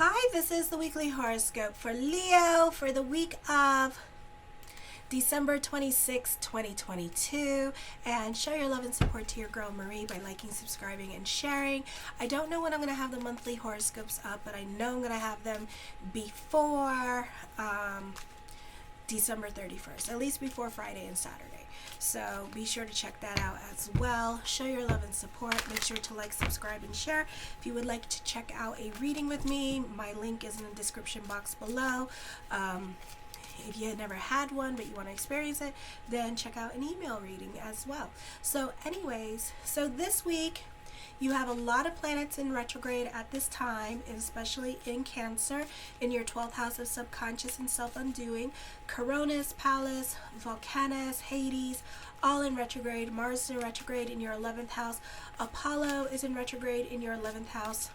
Hi, this is the weekly horoscope for Leo for the week of December 26, 2022. And show your love and support to your girl Marie by liking, subscribing, and sharing. I don't know when I'm going to have the monthly horoscopes up, but I know I'm going to have them before December 31st, at least before Friday and Saturday. So be sure to check that out as well. Show your love and support. Make sure to like, subscribe, and share. If you would like to check out a reading with me, my link is in the description box below. If you had never had one but you want to experience it, then check out an email reading as well. So anyways, so this week you have a lot of planets in retrograde at this time, especially in Cancer, in your 12th house of subconscious and self-undoing. Coronis, Pallas, Volcanus, Hades, all in retrograde. Mars is in retrograde in your 11th house. Apollo is in retrograde in your 11th house.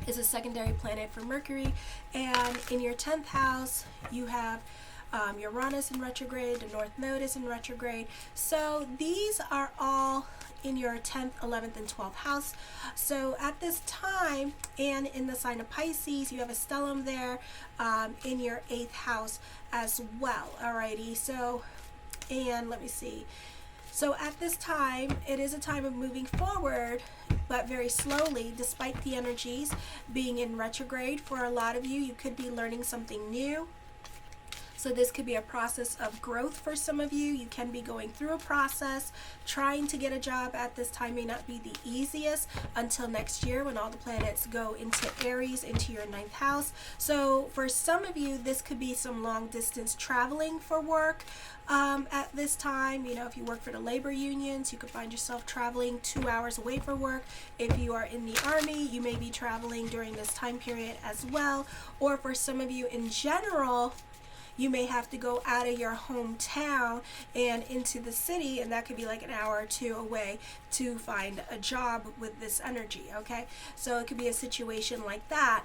Is a secondary planet for Mercury. And in your 10th house, you have Uranus in retrograde. The North Node is in retrograde. So these are all in your 10th, 11th, and 12th house. So at this time, and in the sign of Pisces, you have a stellium there in your 8th house as well. Alrighty, so, and let me see. So at this time, it is a time of moving forward, but very slowly, despite the energies being in retrograde. For a lot of you, you could be learning something new. So this could be a process of growth for some of you. You can be going through a process. Trying to get a job at this time may not be the easiest until next year when all the planets go into Aries, into your 9th house. So for some of you, this could be some long distance traveling for work. At this time, you know, if you work for the labor unions, you could find yourself traveling 2 hours away for work. If you are in the army, you may be traveling during this time period as well. Or for some of you in general, you may have to go out of your hometown and into the city, and that could be like an hour or two away to find a job with this energy, okay? So it could be a situation like that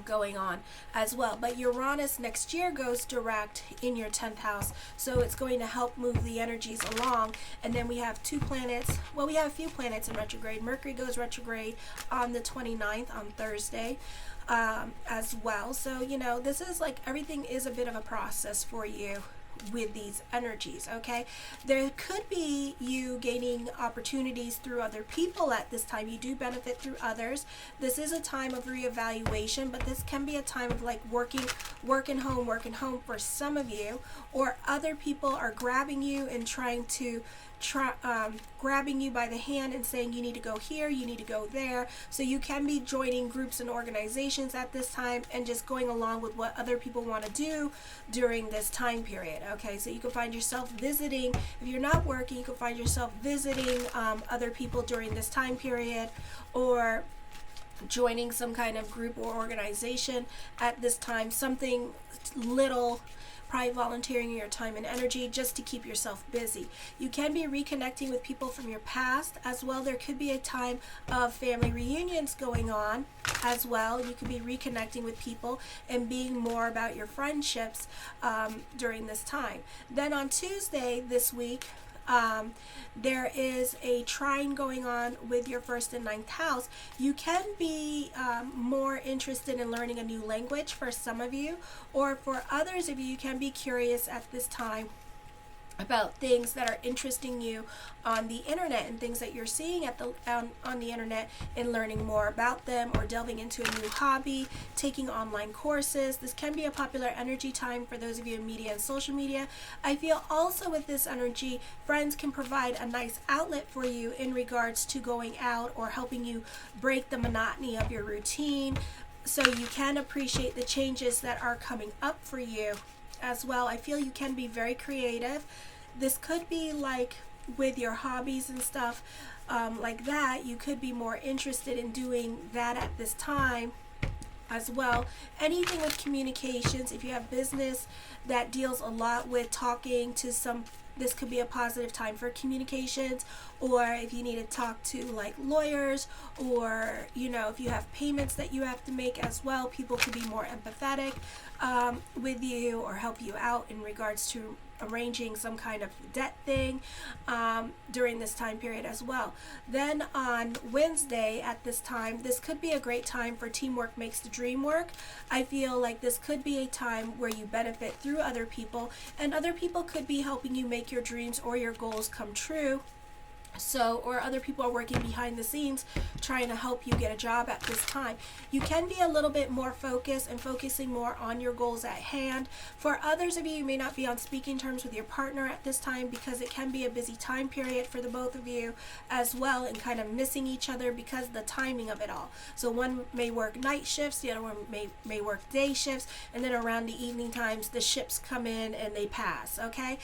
going on as well. But Uranus next year goes direct in your 10th house, so it's going to help move the energies along. And then we have two planets, well, we have a few planets in retrograde. Mercury goes retrograde on the 29th, on Thursday, as well. So, you know, this is like everything is a bit of a process for you with these energies, okay? There could be you gaining opportunities through other people at this time. You do benefit through others. This is a time of reevaluation, but this can be a time of like work and home for some of you, or other people are grabbing you and trying to grabbing you by the hand and saying you need to go here, you need to go there. So you can be joining groups and organizations at this time and just going along with what other people want to do during this time period. Okay, so you can find yourself visiting, if you're not working, you can find yourself visiting other people during this time period, or joining some kind of group or organization at this time, something little, probably volunteering your time and energy just to keep yourself busy. You can be reconnecting with people from your past as well. There could be a time of family reunions going on as well. You could be reconnecting with people and being more about your friendships during this time. Then on Tuesday this week, there is a trine going on with your 1st and 9th house. You can be more interested in learning a new language for some of you, or for others of you, you can be curious at this time about things that are interesting you on the internet and things that you're seeing at the on the internet, and learning more about them, or delving into a new hobby, taking online courses. This can be a popular energy time for those of you in media and social media. I feel also with this energy, friends can provide a nice outlet for you in regards to going out or helping you break the monotony of your routine, so you can appreciate the changes that are coming up for you as well. I feel you can be very creative. This could be like with your hobbies and stuff like that. You could be more interested in doing that at this time as well. Anything with communications, if you have business that deals a lot with talking to some, this could be a positive time for communications. Or if you need to talk to like lawyers, or you know, if you have payments that you have to make as well, people could be more empathetic with you or help you out in regards to arranging some kind of debt thing during this time period as well. Then on Wednesday at this time, this could be a great time for teamwork makes the dream work. I feel like this could be a time where you benefit through other people, and other people could be helping you make your dreams or your goals come true. So, or other people are working behind the scenes trying to help you get a job at this time. You can be a little bit more focused and focusing more on your goals at hand. For others of you, you may not be on speaking terms with your partner at this time because it can be a busy time period for the both of you as well, and kind of missing each other because of the timing of it all. So one may work night shifts, the other one may work day shifts, and then around the evening times the ships come in and they pass, okay?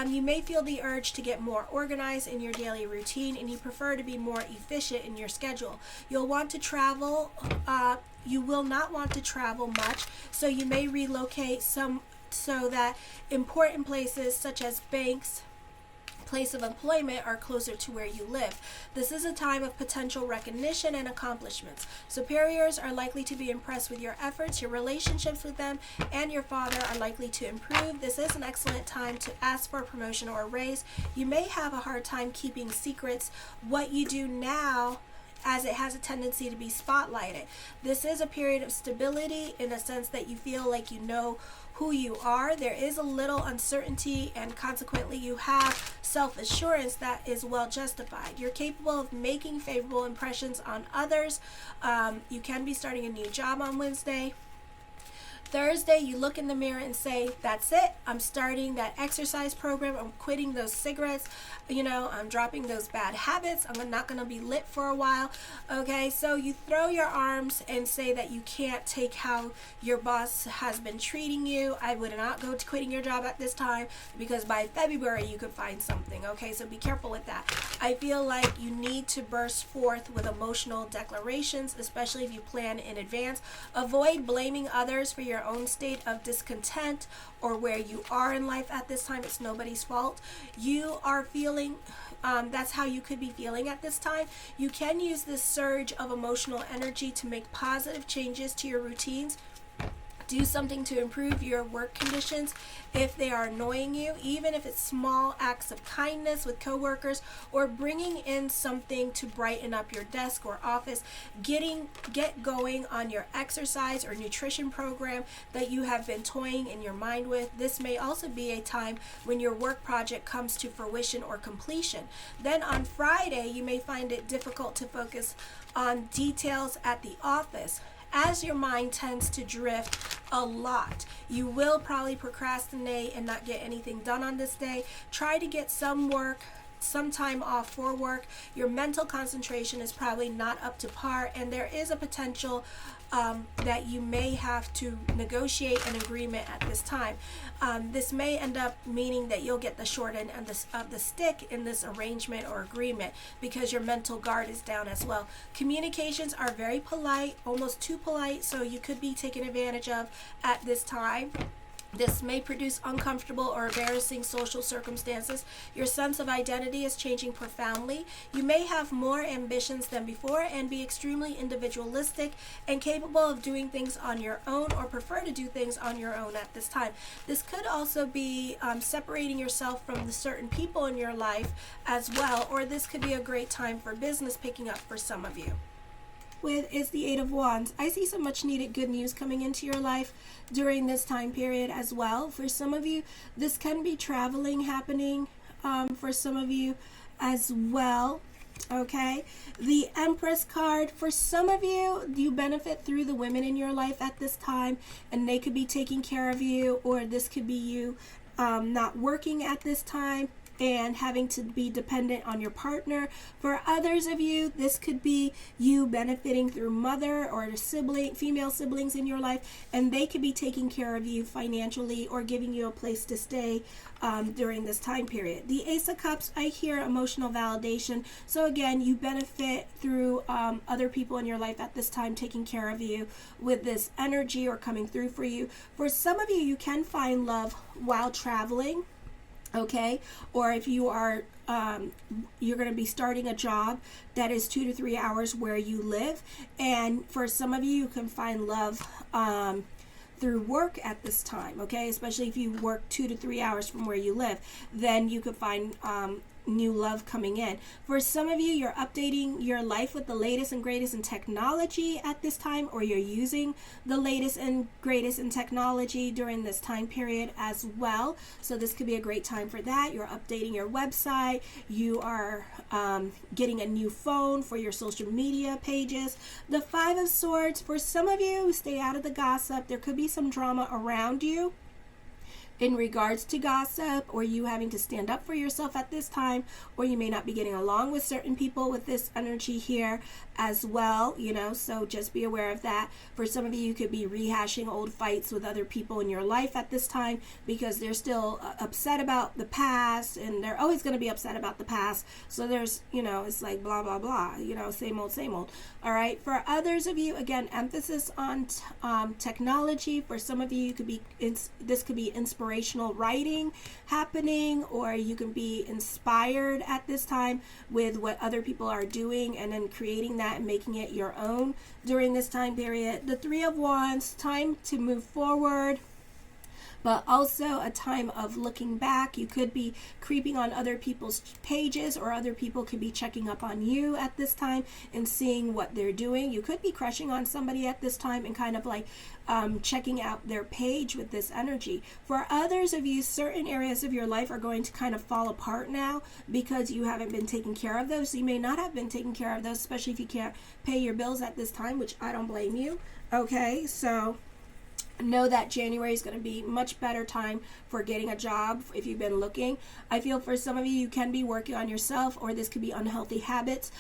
You may feel the urge to get more organized in your daily routine, and you prefer to be more efficient in your schedule. You'll want to travel. You will not want to travel much, so you may relocate so that important places such as banks, place of employment are closer to where you live. This is a time of potential recognition and accomplishments. Superiors are likely to be impressed with your efforts. Your relationships with them and your father are likely to improve. This is an excellent time to ask for a promotion or a raise. You may have a hard time keeping secrets what you do now, as it has a tendency to be spotlighted. This is a period of stability in a sense that you feel like you know who you are. There is a little uncertainty, and consequently you have self-assurance that is well justified. You're capable of making favorable impressions on others. You can be starting a new job on Wednesday. Thursday, you look in the mirror and say, that's it. I'm starting that exercise program. I'm quitting those cigarettes. I'm dropping those bad habits. I'm not going to be lit for a while. Okay, so you throw your arms and say that you can't take how your boss has been treating you. I would not go to quitting your job at this time, because by February you could find something. Okay, so be careful with that. I feel like you need to burst forth with emotional declarations, especially if you plan in advance. Avoid blaming others for your own state of discontent or where you are in life at this time. It's nobody's fault. You are feeling, that's how you could be feeling at this time. You can use this surge of emotional energy to make positive changes to your routines. Do something to improve your work conditions if they are annoying you, even if it's small acts of kindness with coworkers, or bringing in something to brighten up your desk or office. Get going on your exercise or nutrition program that you have been toying in your mind with. This may also be a time when your work project comes to fruition or completion. Then on Friday, you may find it difficult to focus on details at the office, as your mind tends to drift a lot. You will probably procrastinate and not get anything done on this day. Try to get some time off for work. Your mental concentration is probably not up to par, and there is a potential that you may have to negotiate an agreement at this time. This may end up meaning that you'll get the short end of the stick in this arrangement or agreement, because your mental guard is down as well. Communications are very polite, almost too polite, so you could be taken advantage of at this time. This may produce uncomfortable or embarrassing social circumstances. Your sense of identity is changing profoundly. You may have more ambitions than before and be extremely individualistic and capable of doing things on your own, or prefer to do things on your own at this time. This could also be separating yourself from the certain people in your life as well, or this could be a great time for business picking up for some of you. Is the Eight of Wands. I see some much needed good news coming into your life during this time period as well. For some of you, this can be traveling happening for some of you as well. Okay, the Empress card. For some of you, you benefit through the women in your life at this time, and they could be taking care of you, or this could be you not working at this time and having to be dependent on your partner. For others of you, this could be you benefiting through mother or female siblings in your life, and they could be taking care of you financially or giving you a place to stay during this time period. The Ace of Cups, I hear emotional validation. So again, you benefit through other people in your life at this time taking care of you with this energy or coming through for you. For some of you, you can find love while traveling. Okay, or if you are you're going to be starting a job that is 2 to 3 hours where you live, and for some of you, you can find love through work at this time, okay? Especially if you work 2 to 3 hours from where you live, then you could find new love coming in. For some of you, you're updating your life with the latest and greatest in technology at this time, or you're using the latest and greatest in technology during this time period as well. So this could be a great time for that. You're updating your website. You are getting a new phone for your social media pages. The Five of Swords, for some of you, stay out of the gossip. There could be some drama around you in regards to gossip, or you having to stand up for yourself at this time, or you may not be getting along with certain people with this energy here as well, you know, so just be aware of that. For some of you could be rehashing old fights with other people in your life at this time, because they're still upset about the past, and they're always going to be upset about the past. So there's, you know, it's like blah blah blah, you know, same old same old. All right, for others of you, again, emphasis on technology. For some of you, could be this could be inspirational writing happening, or you can be inspired at this time with what other people are doing, and then creating that and making it your own during this time period. The Three of Wands, time to move forward, but also a time of looking back. You could be creeping on other people's pages, or other people could be checking up on you at this time and seeing what they're doing. You could be crushing on somebody at this time and kind of like checking out their page with this energy. For others of you, certain areas of your life are going to kind of fall apart now because you haven't been taking care of those. So you may not have been taking care of those, especially if you can't pay your bills at this time, which I don't blame you. Okay, so know that January is going to be much better time for getting a job if you've been looking. I feel for some of you, you can be working on yourself, or this could be unhealthy habits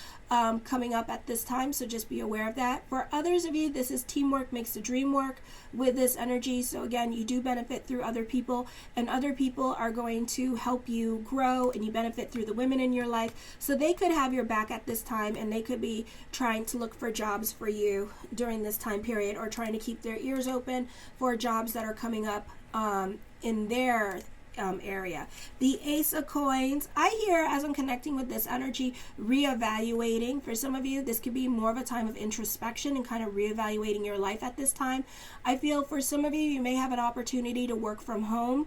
coming up at this time, so just be aware of that. For others of you, this is teamwork makes the dream work with this energy. So again, you do benefit through other people, and other people are going to help you grow, and you benefit through the women in your life. So they could have your back at this time, and they could be trying to look for jobs for you during this time period, or trying to keep their ears open for jobs that are coming up in their area. The Ace of Coins, I hear, as I'm connecting with this energy, reevaluating. For some of you, this could be more of a time of introspection and kind of reevaluating your life at this time. I feel for some of you, you may have an opportunity to work from home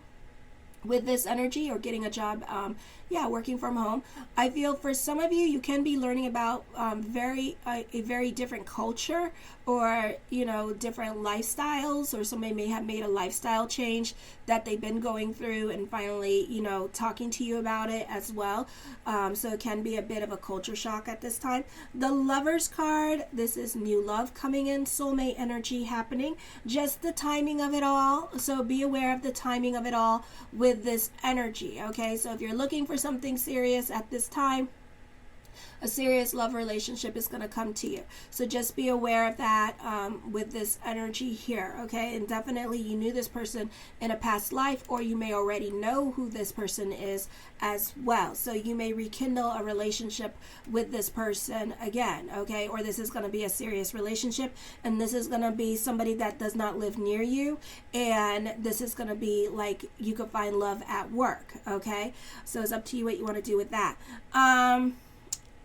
with this energy, or getting a job working from home. I feel for some of you, you can be learning about a very different culture, or you know, different lifestyles, or somebody may have made a lifestyle change that they've been going through, and finally, you know, talking to you about it as well. So it can be a bit of a culture shock at this time. The Lovers card, this is new love coming in, soulmate energy happening, just the timing of it all. So be aware of the timing of it all with this energy. Okay, so if you're looking for something serious at this time, a serious love relationship is going to come to you. So just be aware of that with this energy here, okay? And definitely you knew this person in a past life, or you may already know who this person is as well. So you may rekindle a relationship with this person again, okay? Or this is going to be a serious relationship, and this is going to be somebody that does not live near you, and this is going to be like you could find love at work, okay? So it's up to you what you want to do with that.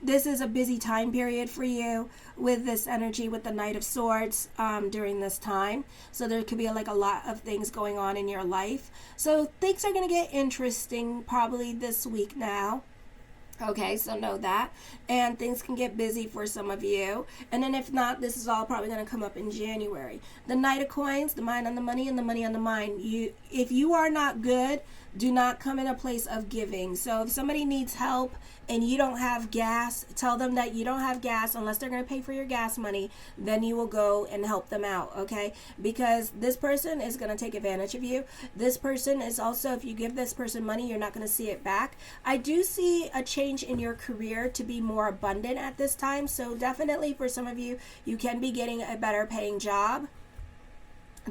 This is a busy time period for you with this energy with the Knight of Swords during this time. So there could be like a lot of things going on in your life. So things are going to get interesting probably this week now. Okay, so know that. And things can get busy for some of you. And then if not, this is all probably going to come up in January. The Knight of Coins, the mind on the money and the money on the mind. If you are not good, do not come in a place of giving. So if somebody needs help and you don't have gas, tell them that you don't have gas unless they're going to pay for your gas money. Then you will go and help them out, okay? Because this person is going to take advantage of you. This person is also, if you give this person money, you're not going to see it back. I do see a change in your career to be more abundant at this time. So definitely for some of you, you can be getting a better paying job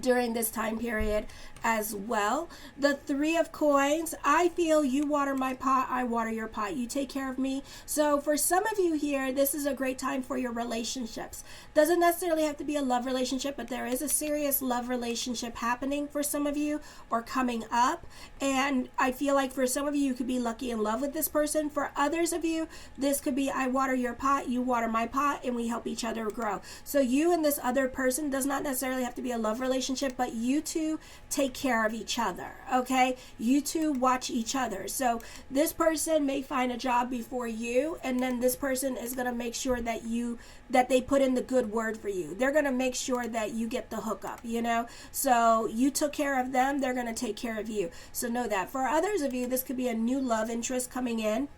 during this time period as well. The Three of Coins, I feel you water my pot, I water your pot. You take care of me. So for some of you here, this is a great time for your relationships. Doesn't necessarily have to be a love relationship, but there is a serious love relationship happening for some of you, or coming up. And I feel like for some of you, you could be lucky in love with this person. For others of you, this could be I water your pot, you water my pot, and we help each other grow. So you and this other person does not necessarily have to be a love relationship, relationship, but you two take care of each other, okay? You two watch each other. So this person may find a job before you, and then this person is going to make sure that they put in the good word for you. They're going to make sure that you get the hookup, you know? So you took care of them, they're going to take care of you. So know that. For others of you, this could be a new love interest coming in.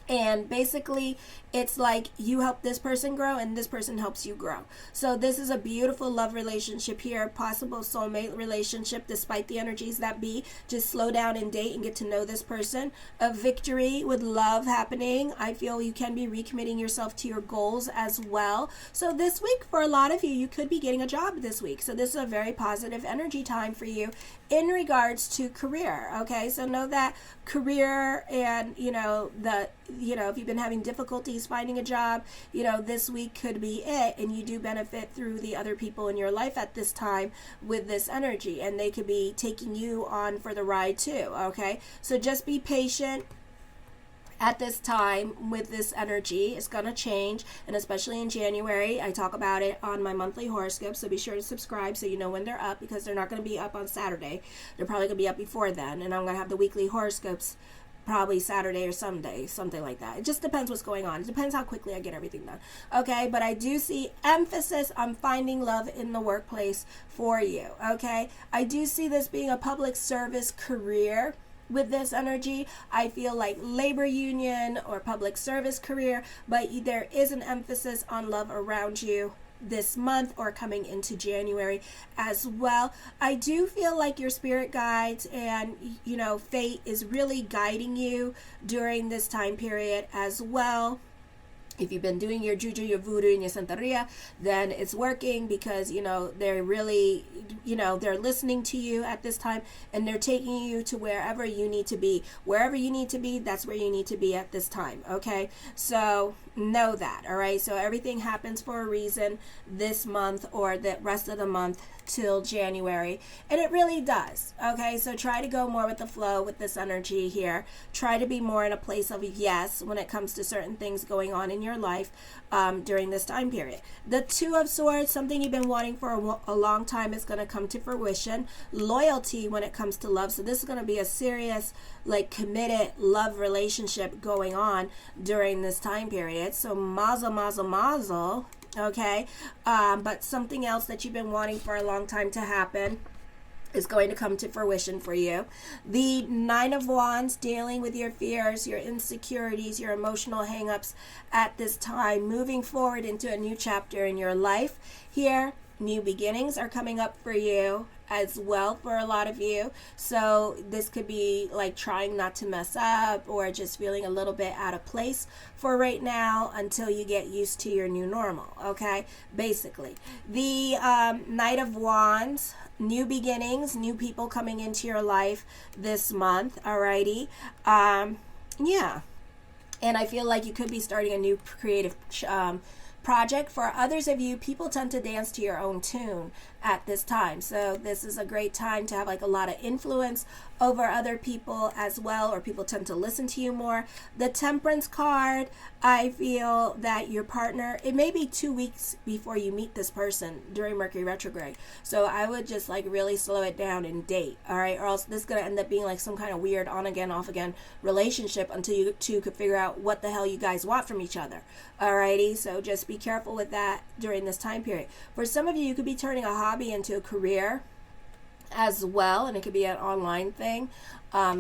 And basically, it's like you help this person grow and this person helps you grow. So this is a beautiful love relationship here, possible soulmate relationship, despite the energies that be. Just slow down and date and get to know this person. A victory with love happening. I feel you can be recommitting yourself to your goals as well. So this week, for a lot of you, you could be getting a job this week. So this is a very positive energy time for you in regards to career. Okay, so know that career and, if you've been having difficulties finding a job, this week could be it, and you do benefit through the other people in your life at this time with this energy, and they could be taking you on for the ride too. Okay, so just be patient at this time with this energy. It's going to change, and especially in January, I talk about it on my monthly horoscope, so be sure to subscribe so you know when they're up, because they're not going to be up on Saturday. They're probably going to be up before then, and I'm going to have the weekly horoscopes probably Saturday or Sunday, something like that. It just depends what's going on. It depends how quickly I get everything done. Okay, but I do see emphasis on finding love in the workplace for you. Okay, I do see this being a public service career. With this energy, I feel like labor union or public service career, but there is an emphasis on love around you this month or coming into January as well. I do feel like your spirit guides and fate is really guiding you during this time period as well. If you've been doing your juju, your voodoo, and your santeria, then it's working, because they're really they're listening to you at this time, and they're taking you to wherever you need to be. Wherever you need to be, that's where you need to be at this time. Okay, so know that. All right, so everything happens for a reason this month or the rest of the month till January, and it really does. Okay, so try to go more with the flow with this energy here. Try to be more in a place of yes when it comes to certain things going on in your life during this time period. The Two of Swords, something you've been wanting for a long time, is going to come to fruition. Loyalty when it comes to love. So this is going to be a serious, committed love relationship going on during this time period. So mazel, mazel, mazel. Okay, but something else that you've been wanting for a long time to happen is going to come to fruition for you. The Nine of Wands, dealing with your fears, your insecurities, your emotional hangups at this time, moving forward into a new chapter in your life. Here, new beginnings are coming up for you as well for a lot of you. So this could be like trying not to mess up, or just feeling a little bit out of place for right now until you get used to your new normal. Okay, basically the Knight of Wands, new beginnings, new people coming into your life this month. Alrighty, yeah, and I feel like you could be starting a new creative project. For others of you, people tend to dance to your own tune at this time, so this is a great time to have a lot of influence over other people as well, or people tend to listen to you more. The Temperance card, I feel that your partner, it may be 2 weeks before you meet this person during Mercury retrograde, so I would just really slow it down and date. All right, or else this is going to end up being some kind of weird on again off again relationship until you two could figure out what the hell you guys want from each other. Alrighty, so just be careful with that during this time period. For some of you, you could be turning a hobby into a career as well, and it could be an online thing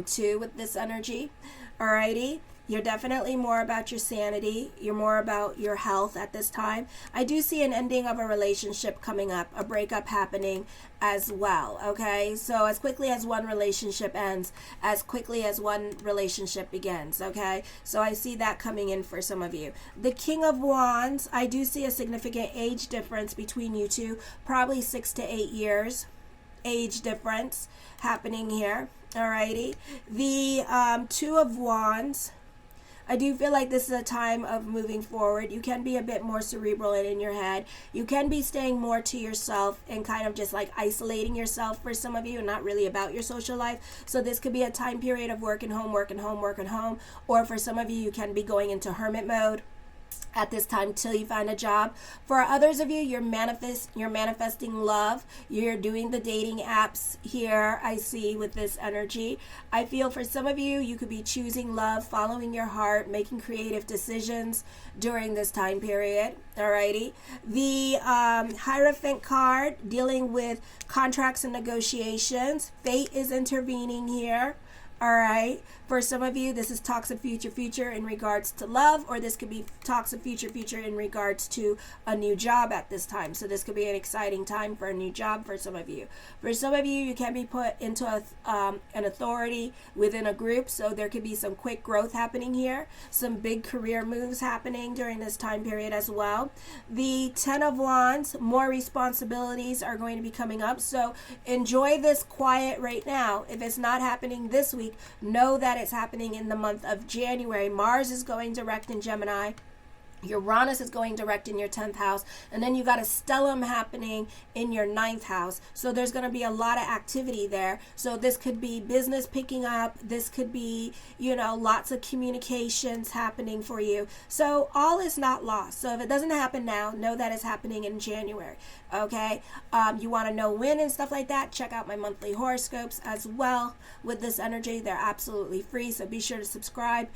too with this energy. Alrighty, you're definitely more about your sanity. You're more about your health at this time. I do see an ending of a relationship coming up, a breakup happening as well. Okay, so as quickly as one relationship ends, as quickly as one relationship begins. Okay, so I see that coming in for some of you. The King of Wands, I do see a significant age difference between you two, probably 6 to 8 years age difference happening here. Alrighty, the Two of Wands, I do feel like this is a time of moving forward. You can be a bit more cerebral and in your head. You can be staying more to yourself and kind of just isolating yourself for some of you, and not really about your social life. So this could be a time period of work and home, work and home, work and home. Or for some of you, you can be going into hermit mode at this time till you find a job. For others of you, you're manifesting love. You're doing the dating apps here, I see, with this energy. I feel for some of you, you could be choosing love, following your heart, making creative decisions during this time period. Alrighty. The Hierophant card, dealing with contracts and negotiations. Fate is intervening here. All right. For some of you, this is talks of future in regards to love, or this could be talks of future in regards to a new job at this time. So this could be an exciting time for a new job for some of you. For some of you, you can be put into an authority within a group. So there could be some quick growth happening here, some big career moves happening during this time period as well. The 10 of Wands, more responsibilities are going to be coming up. So enjoy this quiet right now. If it's not happening this week, know that it's happening in the month of January. Mars is going direct in Gemini. Uranus is going direct in your 10th house, and then you got a stellium happening in your 9th house. So there's going to be a lot of activity there. So this could be business picking up. This could be, lots of communications happening for you. So all is not lost. So if it doesn't happen now, know that it's happening in January. Okay. You want to know when and stuff like that, check out my monthly horoscopes as well with this energy. They're absolutely free, so be sure to subscribe.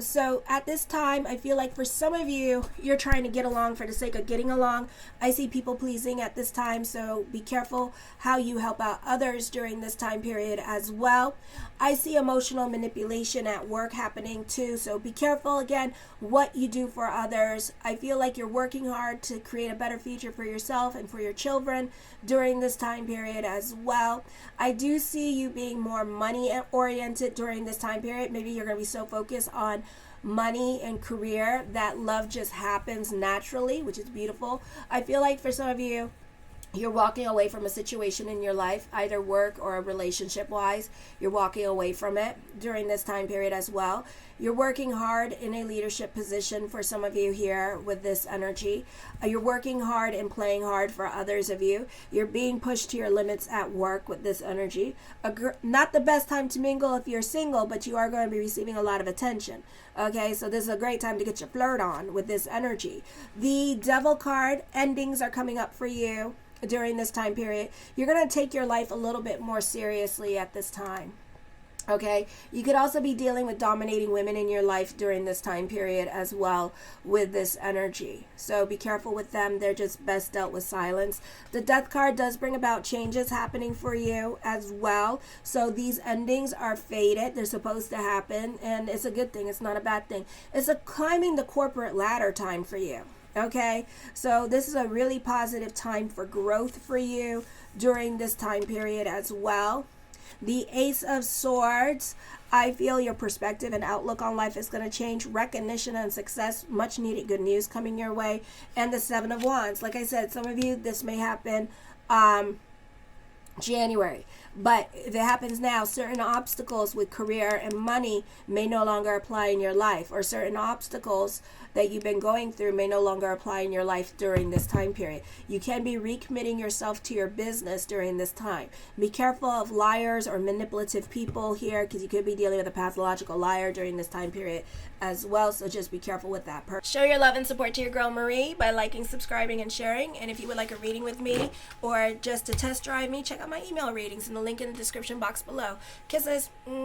So at this time, I feel like for some of you, you're trying to get along for the sake of getting along. I see people pleasing at this time, so be careful how you help out others during this time period as well. I see emotional manipulation at work happening too, so be careful again what you do for others. I feel like you're working hard to create a better future for yourself and for your children during this time period as well. I do see you being more money oriented during this time period. Maybe you're going to be so focused on money and career that love just happens naturally, which is beautiful. I feel like for some of you, you're walking away from a situation in your life, either work or relationship wise. You're walking away from it during this time period as well. You're working hard in a leadership position for some of you here with this energy. You're working hard and playing hard for others of you. You're being pushed to your limits at work with this energy. Not the best time to mingle if you're single, but you are going to be receiving a lot of attention. Okay, so this is a great time to get your flirt on with this energy. The Devil card, endings are coming up for you during this time period. You're going to take your life a little bit more seriously at this time. Okay, you could also be dealing with dominating women in your life during this time period as well with this energy. So be careful with them. They're just best dealt with silence. The Death card does bring about changes happening for you as well. So these endings are fated. They're supposed to happen, and it's a good thing. It's not a bad thing. It's a climbing the corporate ladder time for you. Okay, so this is a really positive time for growth for you during this time period as well. The Ace of Swords, I feel your perspective and outlook on life is going to change. Recognition and success, much needed good news coming your way. And the Seven of Wands, like I said, some of you, this may happen January. But if it happens now, certain obstacles with career and money may no longer apply in your life, or certain obstacles that you've been going through may no longer apply in your life during this time period. You can be recommitting yourself to your business during this time. Be careful of liars or manipulative people here, because you could be dealing with a pathological liar during this time period as well. So just be careful with that. Show your love and support to your girl Marie by liking, subscribing, and sharing. And if you would like a reading with me or just to test drive me, check out my email readings in the link in the description box below. Kisses.